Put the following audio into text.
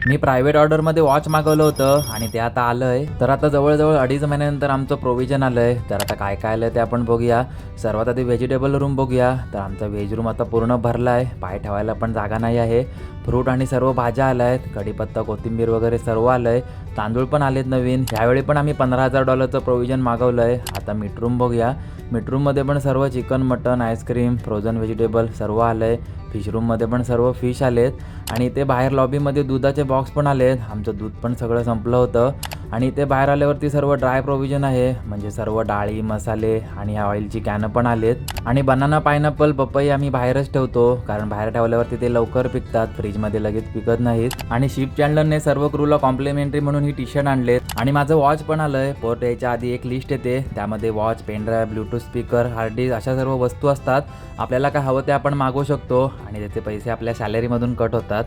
मी private ऑर्डरमध्ये watch मागवलं होतं आणि ते आता आलंय. तर आता जवळजवळ 2.5 महिन्यानंतर आमचं प्रोव्हिजन आलंय. तर आता काय काय आलंय ते आपण बघूया. सर्वात आधी व्हेजिटेबल रूम बघूया. तर आमचा व्हेज रूम आता पूर्ण भरला आहे. पाय ठेवायला पण जागा नाही आहे. फ्रूट आणि सर्व भाज्या आल्या आहेत. कढीपत्ता, कोथिंबीर वगैरे सर्व आलंय. तांदूळ पण आलेत नवीन. यावेळी पण आम्ही $15,000चं प्रोव्हिजन मागवलं आहे. आता मीट रूम बघूया. मीट रूममध्ये पण सर्व chicken, mutton, ice cream, frozen vegetable सर्व आलं आहे. फिश रूममध्ये पण सर्व फिश आलेत. आणि इथे बाहेर लॉबीमध्ये दुधाचे बॉक्स पण आलेत. आमचं दूध पण सगळं संपलं होतं. आणि इथे बाहेर आल्यावरती सर्व ड्राय प्रोव्हिजन आहे, म्हणजे सर्व डाळी, मसाले आणि ह्या ऑइलची कॅनं पण आलेत. आणि बनाना, पायनॅपल, पपई आम्ही बाहेरच ठेवतो, कारण बाहेर ठेवल्यावरती ते लवकर पिकतात, फ्रीजमध्ये लगेच पिकत नाहीत. आणि शिप चॅनलने सर्व क्रूला कॉम्प्लिमेंटरी म्हणून ही टी शर्ट आणलेत. आणि माझं वॉच पण आलंय. पोर्ट यायच्या आधी एक लिस्ट येते, त्यामध्ये watch, pen drive, bluetooth speaker, hard disk अशा सर्व वस्तू असतात. आपल्याला काय हवं ते आपण मागवू शकतो आणि त्याचे पैसे आपल्या सॅलरीमधून कट होतात.